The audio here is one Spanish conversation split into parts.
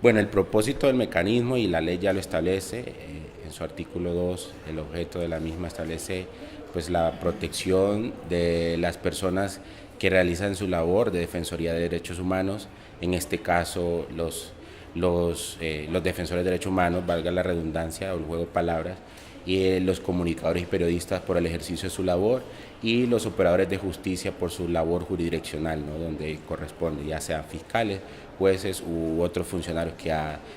Bueno, el propósito del mecanismo y la ley ya lo establece, en su artículo 2, el objeto de la misma establece pues la protección de las personas que realizan su labor de defensoría de derechos humanos, en este caso los defensores de derechos humanos, valga la redundancia o el juego de palabras, y los comunicadores y periodistas por el ejercicio de su labor y los operadores de justicia por su labor jurisdiccional, ¿no? Donde corresponde, ya sean fiscales, jueces u otros funcionarios que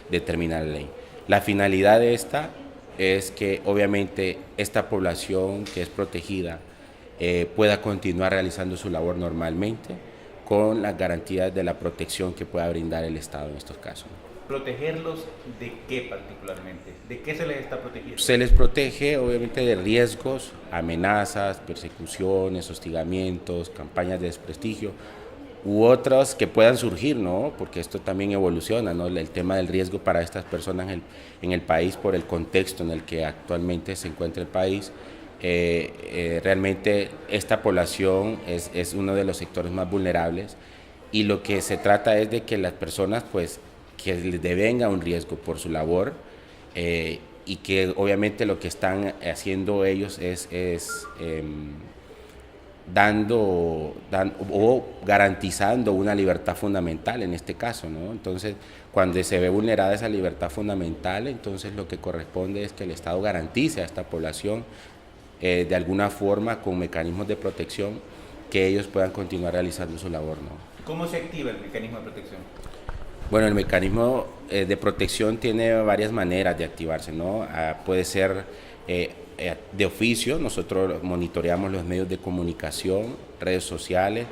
determina la ley. La finalidad de esta es que obviamente esta población que es protegida pueda continuar realizando su labor normalmente con las garantías de la protección que pueda brindar el Estado en estos casos. ¿Protegerlos de qué particularmente? ¿De qué se les está protegiendo? Se les protege obviamente de riesgos, amenazas, persecuciones, hostigamientos, campañas de desprestigio u otras que puedan surgir, ¿no? Porque esto también evoluciona, ¿no? El tema del riesgo para estas personas en el país por el contexto en el que actualmente se encuentra el país. Realmente esta población es uno de los sectores más vulnerables y lo que se trata es de que las personas pues que les devenga un riesgo por su labor y que obviamente lo que están haciendo ellos o garantizando una libertad fundamental en este caso, ¿no? Entonces, cuando se ve vulnerada esa libertad fundamental, entonces lo que corresponde es que el Estado garantice a esta población de alguna forma con mecanismos de protección que ellos puedan continuar realizando su labor, ¿no? ¿Cómo se activa el mecanismo de protección? Bueno, el mecanismo de protección tiene varias maneras de activarse, ¿no? Puede ser de oficio, nosotros monitoreamos los medios de comunicación, redes sociales,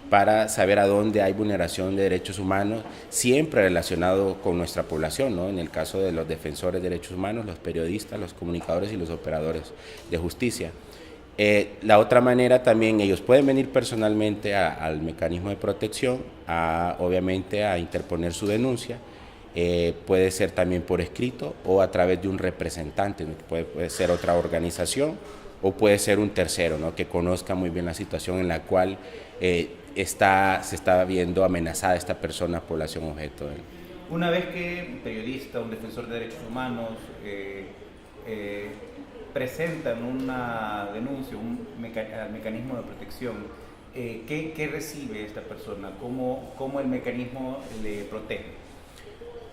para saber a dónde hay vulneración de derechos humanos, siempre relacionado con nuestra población, ¿no? En el caso de los defensores de derechos humanos, los periodistas, los comunicadores y los operadores de justicia. La otra manera también, ellos pueden venir personalmente al mecanismo de protección, obviamente a interponer su denuncia, puede ser también por escrito o a través de un representante, ¿no? Puede ser otra organización o puede ser un tercero, ¿no? Que conozca muy bien la situación en la cual se está viendo amenazada esta persona, población objeto. Una vez que un periodista, un defensor de derechos humanos eh, presentan una denuncia al mecanismo de protección, ¿qué recibe esta persona? ¿Cómo el mecanismo le protege?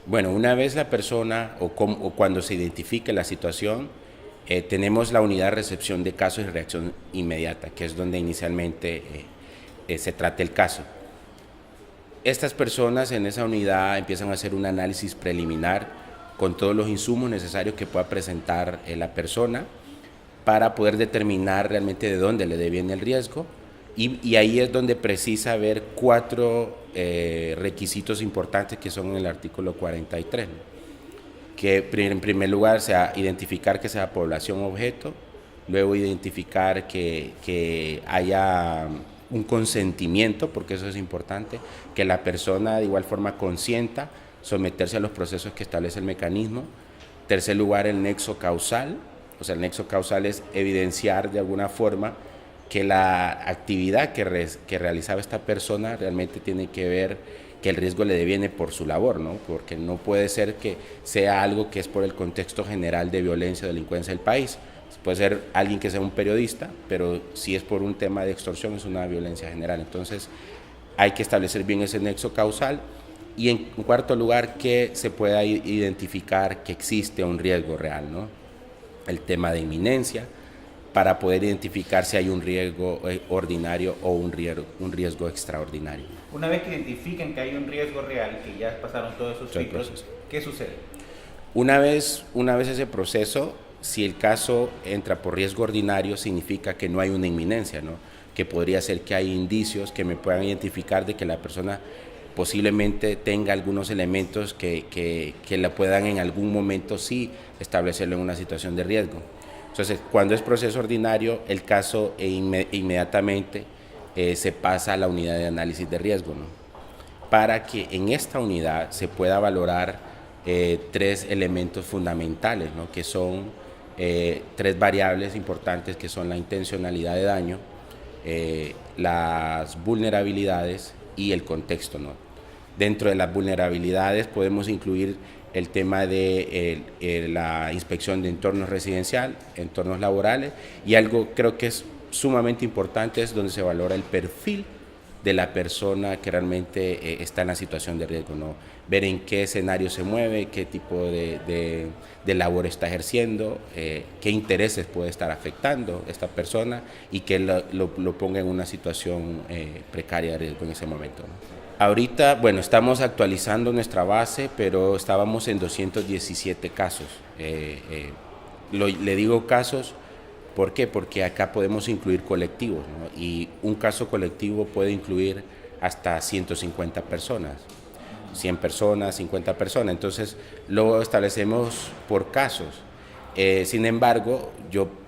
Bueno, una vez la persona o cuando se identifique la situación, tenemos la unidad de recepción de casos y reacción inmediata, que es donde inicialmente se trata el caso. Estas personas en esa unidad empiezan a hacer un análisis preliminar con todos los insumos necesarios que pueda presentar la persona para poder determinar realmente de dónde le viene el riesgo y ahí es donde precisa ver cuatro requisitos importantes que son en el artículo 43, ¿no? Que en primer lugar sea identificar que sea población objeto, luego identificar que haya un consentimiento, porque eso es importante, que la persona de igual forma consienta someterse a los procesos que establece el mecanismo. Tercer lugar, el nexo causal, o sea, el nexo causal es evidenciar de alguna forma que la actividad que realizaba esta persona realmente tiene que ver que el riesgo le deviene por su labor, ¿no? Porque no puede ser que sea algo que es por el contexto general de violencia o delincuencia del país. Puede ser alguien que sea un periodista, pero si es por un tema de extorsión es una violencia general. Entonces hay que establecer bien ese nexo causal y en cuarto lugar que se pueda identificar que existe un riesgo real, ¿no? El tema de inminencia, para poder identificar si hay un riesgo ordinario o un riesgo extraordinario. Una vez que identifiquen que hay un riesgo real, que ya pasaron todos esos ciclos, ¿qué sucede? Una vez ese proceso, si el caso entra por riesgo ordinario, significa que no hay una inminencia, ¿no? Que podría ser que hay indicios que me puedan identificar de que la persona posiblemente tenga algunos elementos que la puedan en algún momento sí establecerlo en una situación de riesgo. Entonces, cuando es proceso ordinario, el caso inmediatamente se pasa a la unidad de análisis de riesgo, ¿no? Para que en esta unidad se pueda valorar tres elementos fundamentales, ¿no? Que son tres variables importantes que son la intencionalidad de daño, las vulnerabilidades y el contexto, ¿no? Dentro de las vulnerabilidades podemos incluir el tema de la inspección de entornos residencial, entornos laborales, y algo creo que es sumamente importante es donde se valora el perfil de la persona que realmente está en la situación de riesgo, ¿no? Ver en qué escenario se mueve, qué tipo de labor está ejerciendo, qué intereses puede estar afectando esta persona y que lo ponga en una situación precaria de riesgo en ese momento, ¿no? Ahorita, bueno, estamos actualizando nuestra base, pero estábamos en 217 casos. Le digo casos, ¿por qué? Porque acá podemos incluir colectivos, ¿no? Y un caso colectivo puede incluir hasta 150 personas, 100 personas, 50 personas. Entonces, lo establecemos por casos. Sin embargo,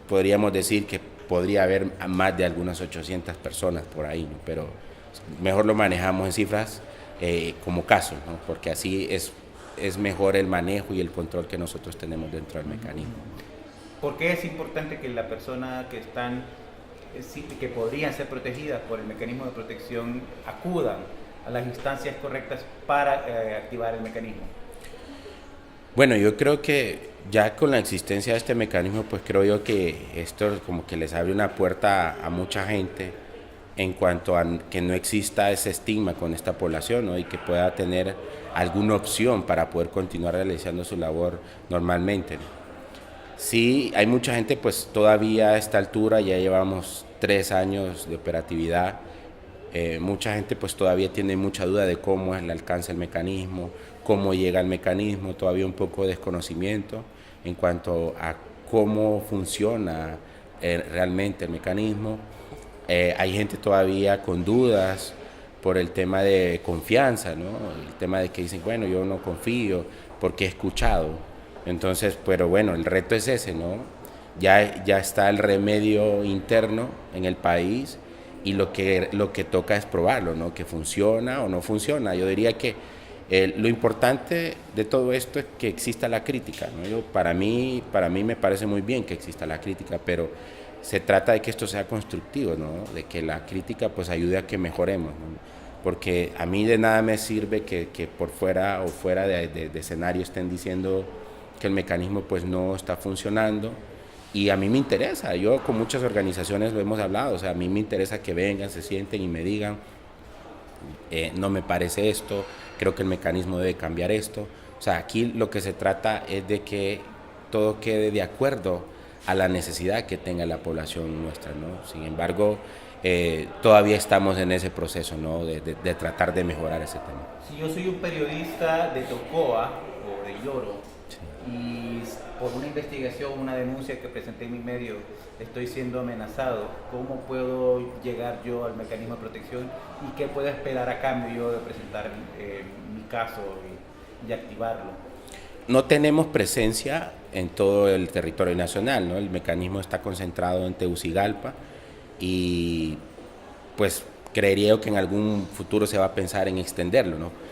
podríamos decir que podría haber más de algunas 800 personas por ahí, ¿no? Pero mejor lo manejamos en cifras como casos, ¿no? Porque así es mejor el manejo y el control que nosotros tenemos dentro del mecanismo. ¿Por qué es importante que la persona que podrían ser protegidas por el mecanismo de protección acudan a las instancias correctas para activar el mecanismo? Bueno, yo creo que ya con la existencia de este mecanismo, pues creo yo que esto como que les abre una puerta a mucha gente en cuanto a que no exista ese estigma con esta población, ¿no? Y que pueda tener alguna opción para poder continuar realizando su labor normalmente, ¿no? Sí, hay mucha gente, pues todavía a esta altura, ya llevamos 3 años de operatividad, mucha gente pues todavía tiene mucha duda de cómo es el alcance del mecanismo, cómo llega el mecanismo, todavía un poco de desconocimiento en cuanto a cómo funciona realmente el mecanismo. Hay gente todavía con dudas por el tema de confianza, ¿no? El tema de que dicen, bueno, yo no confío porque he escuchado. Entonces, pero bueno, el reto es ese, ¿no? Ya está el remedio interno en el país y lo que toca es probarlo, ¿no? Que funciona o no funciona. Yo diría que lo importante de todo esto es que exista la crítica, ¿no? Para mí me parece muy bien que exista la crítica, pero se trata de que esto sea constructivo, ¿no? De que la crítica pues ayude a que mejoremos, ¿no? Porque a mí de nada me sirve que por fuera o fuera de escenario estén diciendo que el mecanismo pues no está funcionando, y a mí me interesa, yo con muchas organizaciones lo hemos hablado, o sea, a mí me interesa que vengan, se sienten y me digan, no me parece esto, creo que el mecanismo debe cambiar esto. O sea, aquí lo que se trata es de que todo quede de acuerdo a la necesidad que tenga la población nuestra, ¿no? Sin embargo, todavía estamos en ese proceso, ¿no? de tratar de mejorar ese tema. Si yo soy un periodista de Tocoa o de Lloro, y por una investigación, una denuncia que presenté en mi medio, estoy siendo amenazado, ¿cómo puedo llegar yo al mecanismo de protección y qué puedo esperar a cambio yo de presentar mi caso y activarlo? No tenemos presencia en todo el territorio nacional, ¿no? El mecanismo está concentrado en Tegucigalpa y pues creería que en algún futuro se va a pensar en extenderlo, ¿no?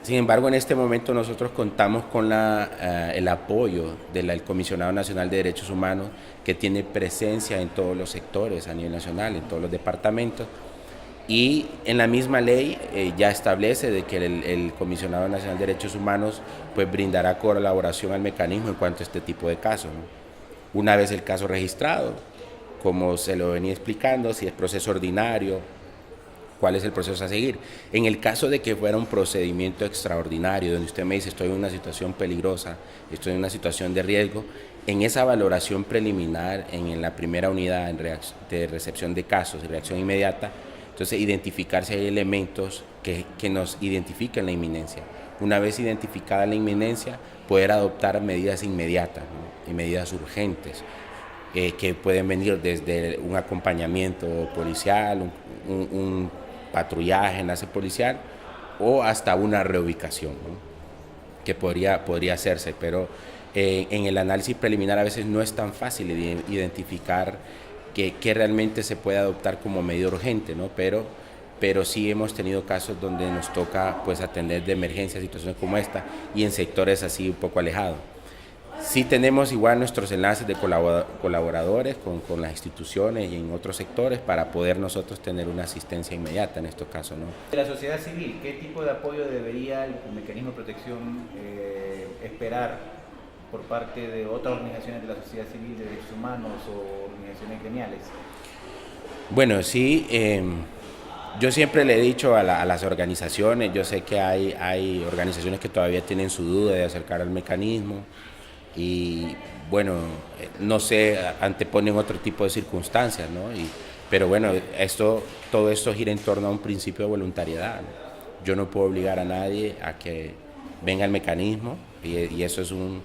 Sin embargo, en este momento nosotros contamos con el apoyo del Comisionado Nacional de Derechos Humanos, que tiene presencia en todos los sectores a nivel nacional, en todos los departamentos, y en la misma ley ya establece de que el Comisionado Nacional de Derechos Humanos pues brindará colaboración al mecanismo en cuanto a este tipo de casos, ¿no? Una vez el caso registrado, como se lo venía explicando, si es proceso ordinario, cuál es el proceso a seguir. En el caso de que fuera un procedimiento extraordinario, donde usted me dice estoy en una situación peligrosa, estoy en una situación de riesgo, en esa valoración preliminar, en la primera unidad de recepción de casos y reacción inmediata, entonces identificar si hay elementos que nos identifiquen la inminencia. Una vez identificada la inminencia, poder adoptar medidas inmediatas, ¿no? Y medidas urgentes, que pueden venir desde un acompañamiento policial, un patrullaje, enlace policial, o hasta una reubicación, ¿no? Que podría hacerse, pero en el análisis preliminar a veces no es tan fácil identificar que realmente se puede adoptar como medida urgente, ¿no? Pero sí hemos tenido casos donde nos toca pues atender de emergencia situaciones como esta y en sectores así un poco alejados. Sí tenemos igual nuestros enlaces de colaboradores con las instituciones y en otros sectores para poder nosotros tener una asistencia inmediata en estos casos, ¿no? De la sociedad civil, ¿qué tipo de apoyo debería el mecanismo de protección esperar por parte de otras organizaciones de la sociedad civil, de derechos humanos o organizaciones gremiales? Bueno, sí, yo siempre le he dicho a las organizaciones, yo sé que hay organizaciones que todavía tienen su duda de acercar al mecanismo y bueno, no sé, anteponen otro tipo de circunstancias, ¿no? Pero bueno, todo esto gira en torno a un principio de voluntariedad, ¿no? Yo no puedo obligar a nadie a que venga al mecanismo y eso es un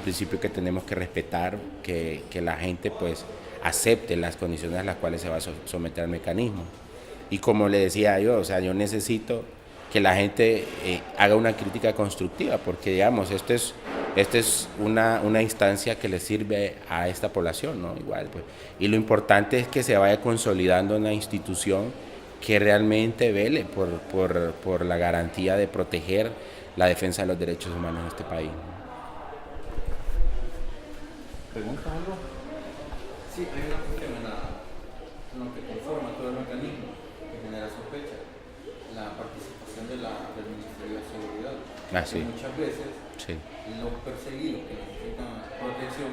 principio que tenemos que respetar, que la gente pues acepte las condiciones a las cuales se va a someter al mecanismo. Y como le decía yo, o sea, yo necesito que la gente haga una crítica constructiva, porque digamos, esta es una instancia que le sirve a esta población, ¿no? Igual, pues. Y lo importante es que se vaya consolidando una institución que realmente vele por la garantía de proteger la defensa de los derechos humanos en este país. ¿Preguntas algo? Sí, hay una cuestión en lo que conforma todo el mecanismo que genera sospecha, la participación del Ministerio de Seguridad. Sí. Muchas veces Sí. los perseguidos que necesitan protección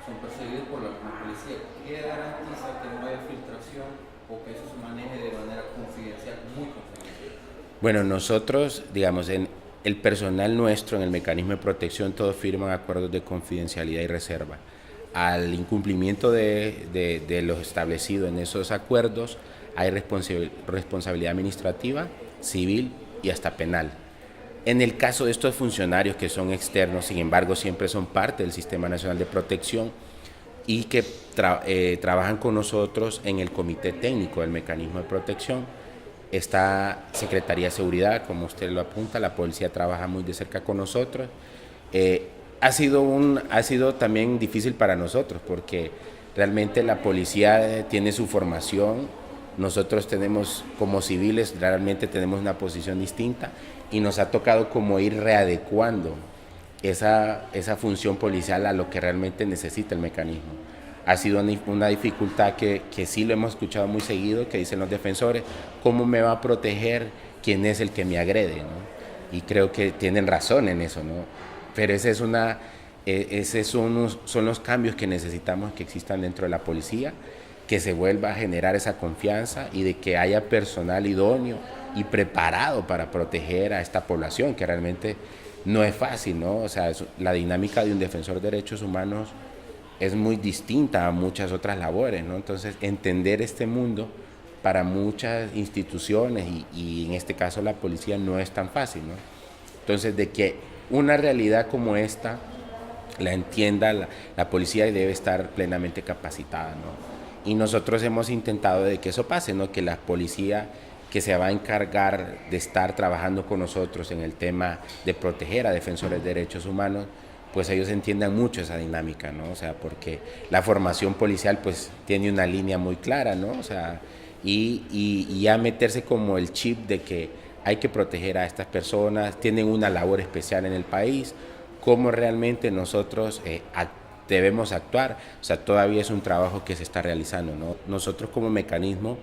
son perseguidos por la misma policía. ¿Qué garantiza que no haya filtración o que eso se maneje de manera confidencial, muy confidencial? Bueno, nosotros, digamos, en el personal nuestro en el mecanismo de protección, todos firman acuerdos de confidencialidad y reserva. Al incumplimiento de lo establecido en esos acuerdos, hay responsabilidad administrativa, civil y hasta penal. En el caso de estos funcionarios que son externos, sin embargo, siempre son parte del Sistema Nacional de Protección y que trabajan con nosotros en el comité técnico del mecanismo de protección. Está Secretaría de Seguridad, como usted lo apunta, la policía trabaja muy de cerca con nosotros. Ha sido también difícil para nosotros porque realmente la policía tiene su formación, nosotros tenemos como civiles, realmente tenemos una posición distinta y nos ha tocado como ir readecuando esa función policial a lo que realmente necesita el mecanismo. Ha sido una dificultad que sí lo hemos escuchado muy seguido, que dicen los defensores, ¿cómo me va a proteger quién es el que me agrede, ¿no? Y creo que tienen razón en eso, ¿no? Pero esos son los cambios que necesitamos que existan dentro de la policía, que se vuelva a generar esa confianza y de que haya personal idóneo y preparado para proteger a esta población, que realmente no es fácil, ¿no? O sea, la dinámica de un defensor de derechos humanos es muy distinta a muchas otras labores, ¿no? Entonces, entender este mundo para muchas instituciones y en este caso la policía no es tan fácil, ¿no? Entonces, de que una realidad como esta la entienda la policía debe estar plenamente capacitada, ¿no? Y nosotros hemos intentado de que eso pase, ¿no? Que la policía que se va a encargar de estar trabajando con nosotros en el tema de proteger a defensores de derechos humanos, pues ellos entiendan mucho esa dinámica, ¿no? O sea, porque la formación policial pues tiene una línea muy clara, ¿no? O sea, y ya meterse como el chip de que hay que proteger a estas personas, tienen una labor especial en el país, cómo realmente nosotros debemos actuar, o sea, todavía es un trabajo que se está realizando, ¿no? Nosotros como mecanismo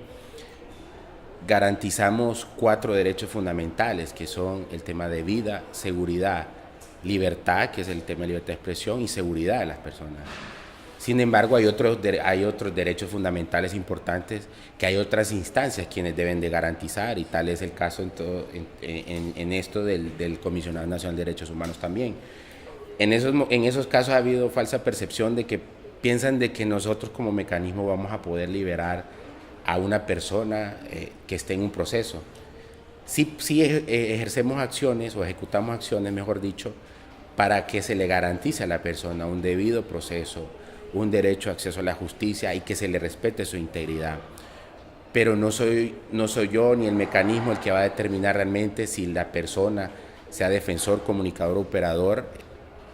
garantizamos 4 derechos fundamentales, que son el tema de vida, seguridad, libertad, que es el tema de libertad de expresión, y seguridad de las personas. Sin embargo, hay otros derechos fundamentales importantes que hay otras instancias quienes deben de garantizar, y tal es el caso en esto del Comisionado Nacional de Derechos Humanos también. En esos casos ha habido falsa percepción de que piensan de que nosotros como mecanismo vamos a poder liberar a una persona que esté en un proceso. Sí ejercemos acciones o ejecutamos acciones, mejor dicho, para que se le garantice a la persona un debido proceso, un derecho a acceso a la justicia y que se le respete su integridad. Pero no soy yo ni el mecanismo el que va a determinar realmente si la persona, sea defensor, comunicador o operador,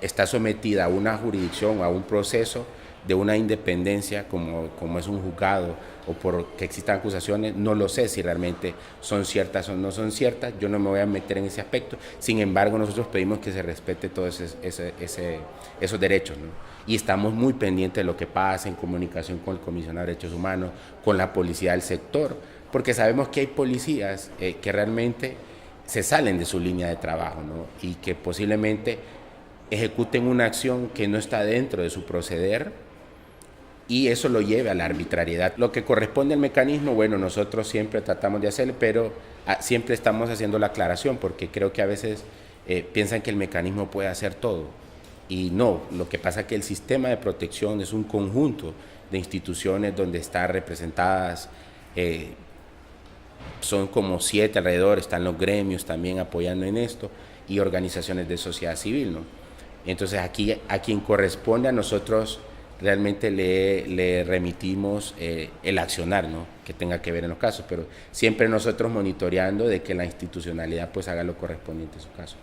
está sometida a una jurisdicción o a un proceso de una independencia como es un juzgado o por que existan acusaciones, no lo sé si realmente son ciertas o no son ciertas, yo no me voy a meter en ese aspecto, sin embargo nosotros pedimos que se respete todos esos derechos, ¿no? Y estamos muy pendientes de lo que pasa en comunicación con el Comisionado de Derechos Humanos, con la policía del sector, porque sabemos que hay policías que realmente se salen de su línea de trabajo, ¿no? Y que posiblemente ejecuten una acción que no está dentro de su proceder y eso lo lleve a la arbitrariedad. Lo que corresponde al mecanismo, bueno, nosotros siempre tratamos de hacerlo, pero siempre estamos haciendo la aclaración porque creo que a veces piensan que el mecanismo puede hacer todo y no, lo que pasa es que el sistema de protección es un conjunto de instituciones donde están representadas, son como 7 alrededor, están los gremios también apoyando en esto y organizaciones de sociedad civil, ¿no? Entonces aquí a quien corresponde a nosotros realmente le remitimos el accionar, ¿no? Que tenga que ver en los casos, pero siempre nosotros monitoreando de que la institucionalidad pues haga lo correspondiente en su caso.